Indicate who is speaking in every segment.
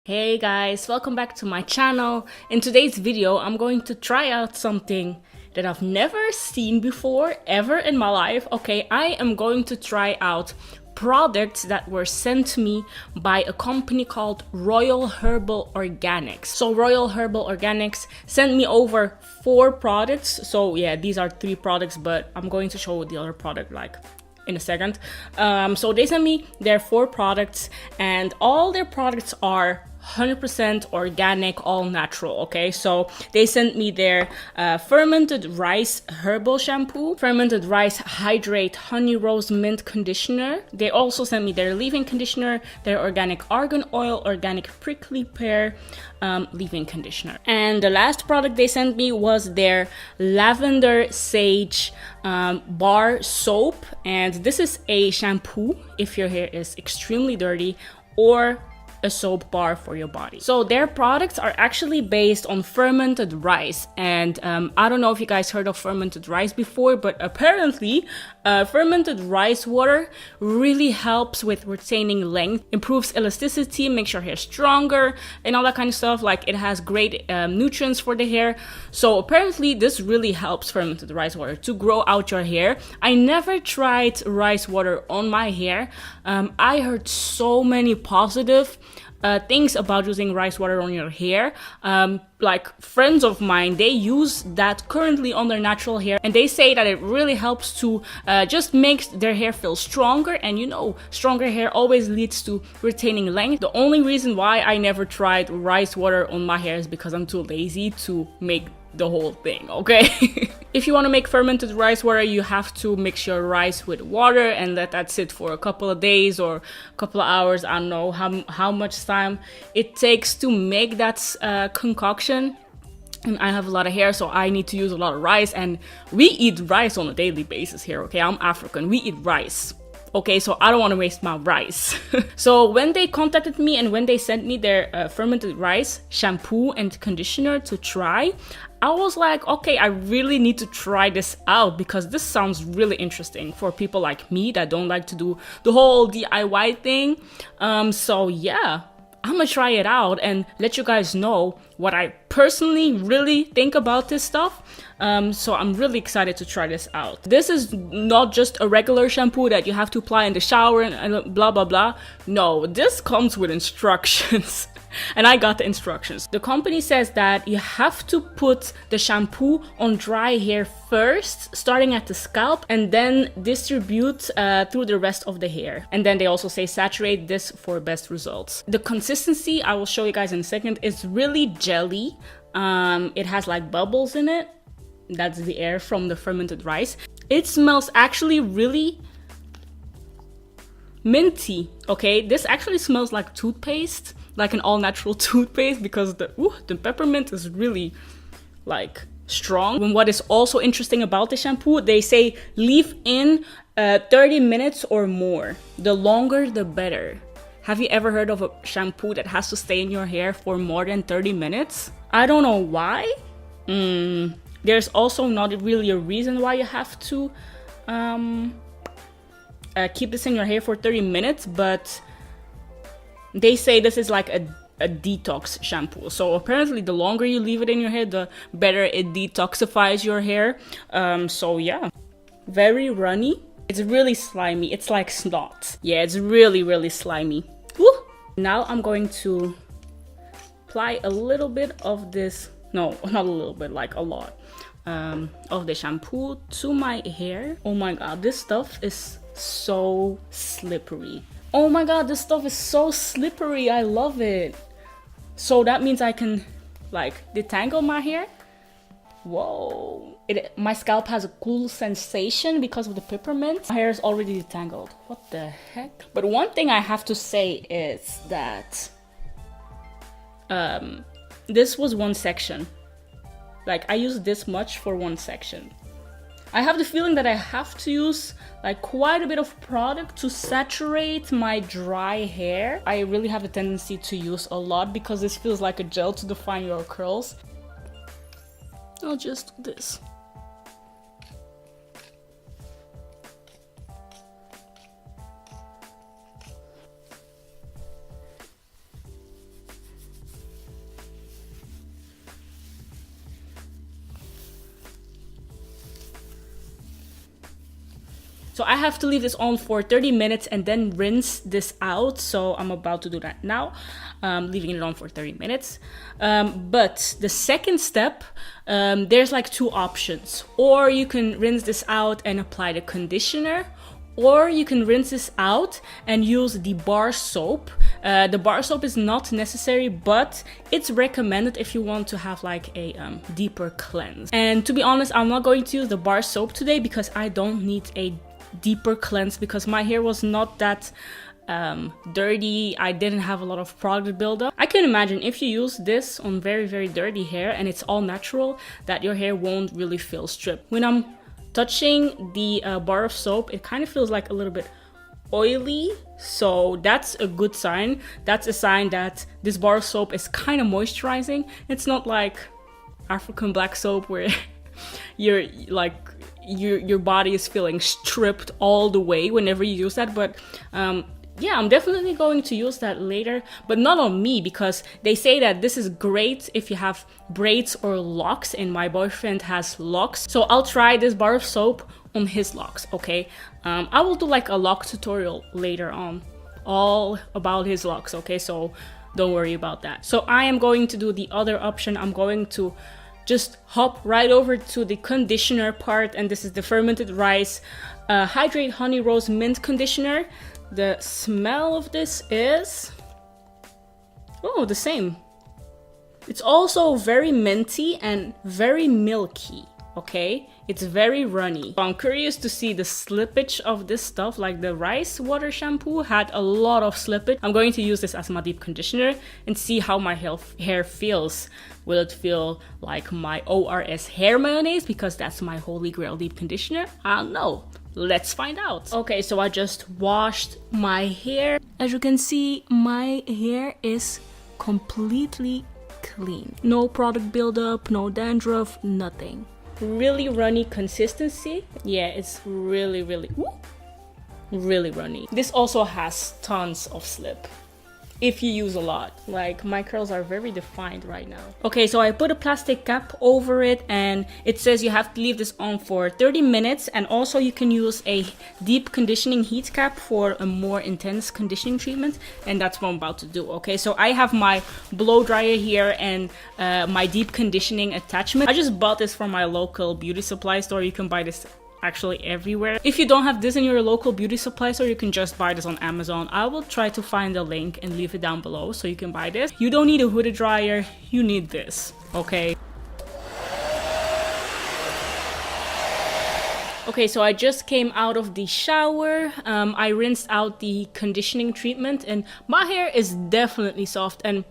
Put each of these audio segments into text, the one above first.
Speaker 1: Hey guys, welcome back to my channel. In today's video, I'm going to try out something that I've never seen before, ever in my life. Okay, I am going to try out products that were sent to me by a company called Royal Herbal Organics. So Royal Herbal Organics sent me over 4 products. So yeah, these are 3 products, but I'm going to show the other product in a second. So they sent me their 4 products, and all their products are 100% organic, all natural. Okay, so they sent me their Fermented Rice Herbal Shampoo, Fermented Rice Hydrate Honey Rose Mint Conditioner. They also sent me their leave-in conditioner, their organic argan oil, organic prickly pear leave-in conditioner. And the last product they sent me was their lavender sage bar soap. And this is a shampoo if your hair is extremely dirty, or a soap bar for your body. So their products are actually based on fermented rice, and I don't know if you guys heard of fermented rice before, but apparently fermented rice water really helps with retaining length, improves elasticity, makes your hair stronger, and all that kind of stuff. Like, it has great nutrients for the hair. So apparently this really helps, fermented rice water, to grow out your hair. I never tried rice water on my hair. I heard so many positive things about using rice water on your hair. Like, friends of mine, they use that currently on their natural hair, and they say that it really helps to just make their hair feel stronger. And you know, stronger hair always leads to retaining length. The only reason why I never tried rice water on my hair is because I'm too lazy to make the whole thing. Okay. If you want to make fermented rice water, you have to mix your rice with water and let that sit for a couple of days or a couple of hours. I don't know how much time it takes to make that concoction. And I have a lot of hair, so I need to use a lot of rice, and we eat rice on a daily basis here. Okay, I'm African, we eat rice. Okay, so I don't want to waste my rice. So when they contacted me and when they sent me their fermented rice shampoo and conditioner to try, I was like, okay, I really need to try this out, because this sounds really interesting for people like me that don't like to do the whole DIY thing. So yeah, I'm gonna try it out and let you guys know what I personally really think about this stuff. So I'm really excited to try this out. This is not just a regular shampoo that you have to apply in the shower and blah blah blah. No, this comes with instructions. And I got the instructions. The company says that you have to put the shampoo on dry hair first, starting at the scalp, and then distribute through the rest of the hair. And then they also say saturate this for best results. The consistency, I will show you guys in a second, is really jelly. It has like bubbles in it. That's the air from the fermented rice. It smells actually really minty. Okay, this actually smells like toothpaste, like an all-natural toothpaste, because the peppermint is really like strong. And what is also interesting about the shampoo, they say leave in 30 minutes or more. The longer the better. Have you ever heard of a shampoo that has to stay in your hair for more than 30 minutes? I don't know why. There's also not really a reason why you have to keep this in your hair for 30 minutes, but they say this is like a detox shampoo. So apparently the longer you leave it in your hair, the better it detoxifies your hair. So yeah, very runny. It's really slimy. It's like snot. Yeah, it's really, really slimy. Woo! Now I'm going to apply a little bit of this, no, not a little bit, like a lot, of the shampoo to my hair. Oh my god, this stuff is so slippery. Oh my god, this stuff is so slippery. I love it. So that means I can like detangle my hair. Whoa. My scalp has a cool sensation because of the peppermint. My hair is already detangled. What the heck? But one thing I have to say is that this was one section. Like, I used this much for one section. I have the feeling that I have to use like quite a bit of product to saturate my dry hair. I really have a tendency to use a lot because this feels like a gel to define your curls. I'll just do this. So I have to leave this on for 30 minutes and then rinse this out. So I'm about to do that now, leaving it on for 30 minutes. But the second step, there's like two options. Or you can rinse this out and apply the conditioner, or you can rinse this out and use the bar soap. The bar soap is not necessary, but it's recommended if you want to have like a deeper cleanse. And to be honest, I'm not going to use the bar soap today because I don't need a deeper cleanse because my hair was not that dirty. I didn't have a lot of product buildup. I can imagine if you use this on very, very dirty hair and it's all natural, that your hair won't really feel stripped. When I'm touching the bar of soap, it kind of feels like a little bit oily, so that's a good sign. That's a sign that this bar of soap is kind of moisturizing. It's not like African black soap where you're like your body is feeling stripped all the way whenever you use that. But yeah, I'm definitely going to use that later, but not on me, because they say that this is great if you have braids or locks, and my boyfriend has locks. So I'll try this bar of soap on his locks, okay? I will do like a lock tutorial later on, all about his locks, okay? So don't worry about that. So I am going to do the other option. I'm going to just hop right over to the conditioner part, and this is the Fermented Rice Hydrate Honey Rose Mint Conditioner. The smell of this is, oh, the same. It's also very minty and very milky, okay? It's very runny. I'm curious to see the slippage of this stuff. Like the rice water shampoo had a lot of slippage. I'm going to use this as my deep conditioner and see how my hair feels. Will it feel like my ORS hair mayonnaise, because that's my holy grail deep conditioner? I don't know. Let's find out. Okay, so I just washed my hair. As you can see, my hair is completely clean. No product buildup, no dandruff, nothing. Really runny consistency. Yeah, it's really runny. This also has tons of slip if you use a lot. Like, my curls are very defined right now. Okay, so I put a plastic cap over it, and it says you have to leave this on for 30 minutes, and also you can use a deep conditioning heat cap for a more intense conditioning treatment, and that's what I'm about to do. Okay, so I have my blow dryer here and my deep conditioning attachment. I just bought this from my local beauty supply store. You can buy this actually everywhere. If you don't have this in your local beauty supply store, you can just buy this on Amazon. I will try to find the link and leave it down below so you can buy this. You don't need a hooded dryer, you need this, okay? Okay, so I just came out of the shower. I rinsed out the conditioning treatment, and my hair is definitely soft, and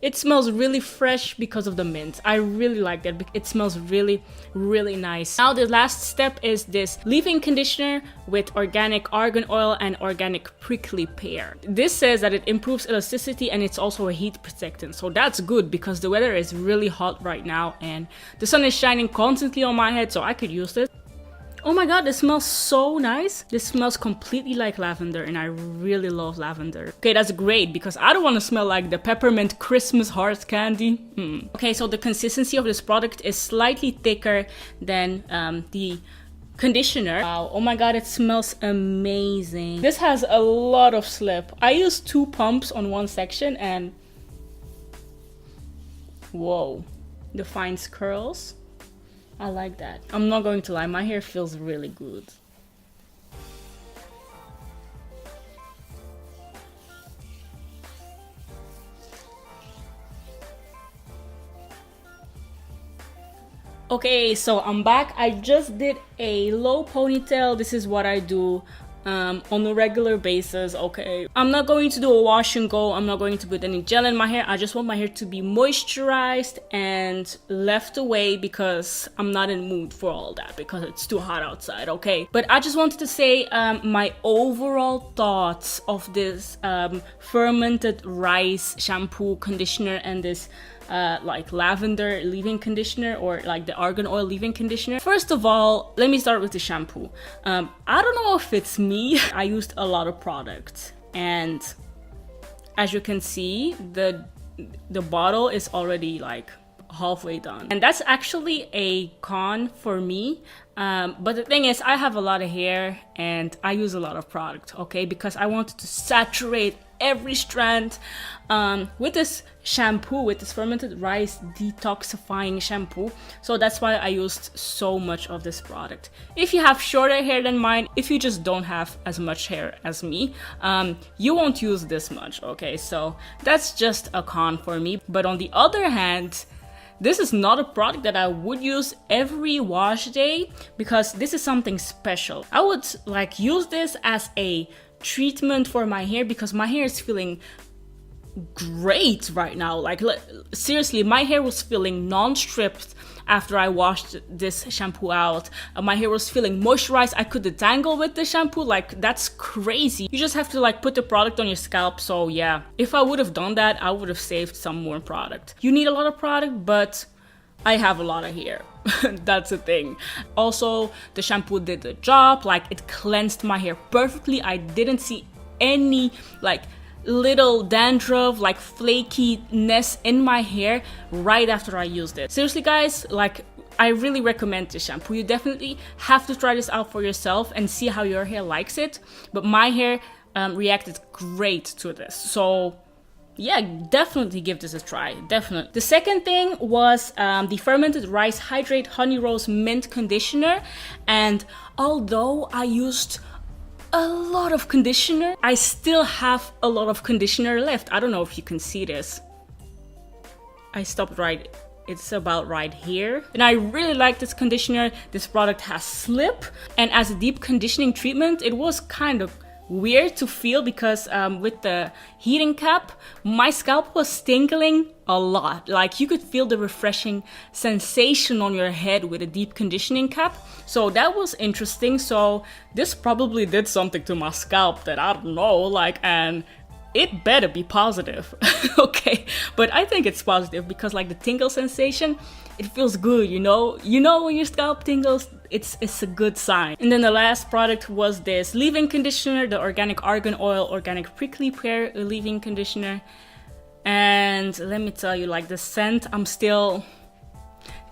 Speaker 1: it smells really fresh because of the mint. I really like that. It smells really nice. Now the last step is this leave-in conditioner with organic argan oil and organic prickly pear. This says that it improves elasticity and it's also a heat protectant. So that's good because the weather is really hot right now and the sun is shining constantly on my head, so I could use this. Oh my god, this smells so nice. This smells completely like lavender, and I really love lavender. Okay, that's great because I don't want to smell like the peppermint Christmas heart candy. Okay, so the consistency of this product is slightly thicker than the conditioner. Wow, oh my god, it smells amazing. This has a lot of slip. I used 2 pumps on one section and whoa, defines curls. I like that. I'm not going to lie, my hair feels really good. Okay, so I'm back. I just did a low ponytail. This is what I do on a regular basis, okay? I'm not going to do a wash and go. I'm not going to put any gel in my hair. I just want my hair to be moisturized and left away because I'm not in the mood for all that because it's too hot outside, okay? But I just wanted to say my overall thoughts of this fermented rice shampoo, conditioner, and this like lavender leave-in conditioner, or like the argan oil leave-in conditioner. First of all, let me start with the shampoo. I don't know if it's me. I used a lot of products, and as you can see, the bottle is already like halfway done. And that's actually a con for me. But the thing is, I have a lot of hair and I use a lot of product, okay? Because I wanted to saturate every strand with this shampoo, with this fermented rice detoxifying shampoo. So that's why I used so much of this product. If you have shorter hair than mine, if you just don't have as much hair as me, you won't use this much, okay? So that's just a con for me. But on the other hand, this is not a product that I would use every wash day because this is something special. I would like use this as a treatment for my hair because my hair is feeling great right now. Like seriously, my hair was feeling non-stripped after I washed this shampoo out. My hair was feeling moisturized. I could detangle with the shampoo. Like that's crazy. You just have to like put the product on your scalp. So yeah, if I would have done that, I would have saved some more product. You need a lot of product, but I have a lot of hair. That's the thing. Also, the shampoo did the job. Like it cleansed my hair perfectly. I didn't see any like little dandruff, like flakiness in my hair right after I used it. Seriously guys, like I really recommend this shampoo. You definitely have to try this out for yourself and see how your hair likes it. But my hair reacted great to this. So yeah, definitely give this a try. Definitely. The second thing was the Fermented Rice Hydrate Honey Rose Mint Conditioner. And although I used a lot of conditioner, I still have a lot of conditioner left. I don't know if you can see this. I stopped right, it's about right here. And I really like this conditioner. This product has slip, and as a deep conditioning treatment, it was kind of weird to feel because with the heating cap, my scalp was tingling a lot. Like you could feel the refreshing sensation on your head with a deep conditioning cap. So that was interesting. So this probably did something to my scalp that I don't know, like, and it better be positive. Okay, but I think it's positive because like the tingle sensation, it feels good, you know when your scalp tingles, it's a good sign. And then the last product was this leave-in conditioner, the organic argan oil organic prickly pear leave-in conditioner. And let me tell you, like the scent, I'm still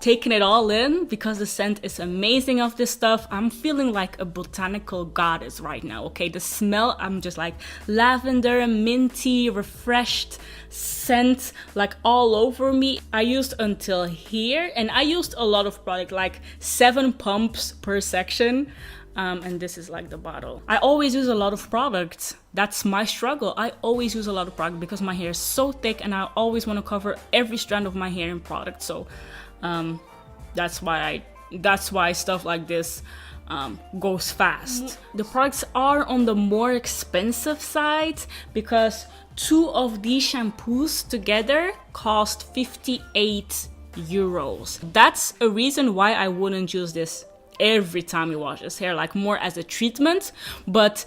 Speaker 1: taking it all in because the scent is amazing of this stuff. I'm feeling like a botanical goddess right now, okay? The smell, I'm just like lavender, minty, refreshed scent like all over me. I used until here, and I used a lot of product, like 7 pumps per section. And this is like the bottle. I always use a lot of product. That's my struggle. I always use a lot of product because my hair is so thick and I always want to cover every strand of my hair in product. So that's why stuff like this goes fast. The products are on the more expensive side because 2 of these shampoos together cost 58 euros. That's a reason why I wouldn't use this every time you wash this hair, like more as a treatment. But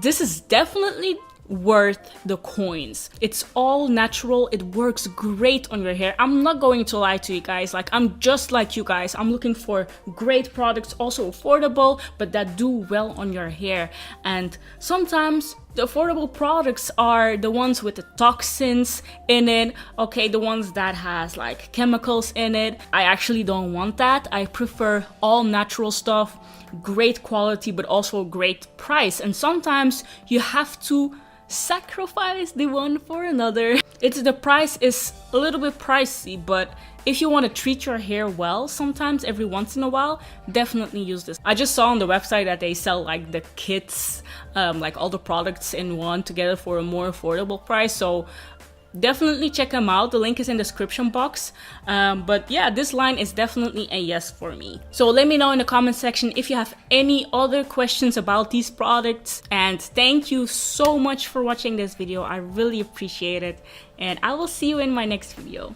Speaker 1: this is definitely worth the coins. It's all natural. It works great on your hair. I'm not going to lie to you guys. Like, I'm just like you guys. I'm looking for great products, also affordable, but that do well on your hair. And sometimes the affordable products are the ones with the toxins in it, okay, the ones that has like chemicals in it. I actually don't want that. I prefer all natural stuff, great quality, but also great price. And sometimes you have to sacrifice the one for another. The price is a little bit pricey, but if you want to treat your hair well, sometimes every once in a while, definitely use this. I just saw on the website that they sell like the kits, like all the products in one together for a more affordable price. So definitely check them out. The link is in the description box. But yeah, this line is definitely a yes for me. So let me know in the comment section if you have any other questions about these products. And thank you so much for watching this video. I really appreciate it. And I will see you in my next video.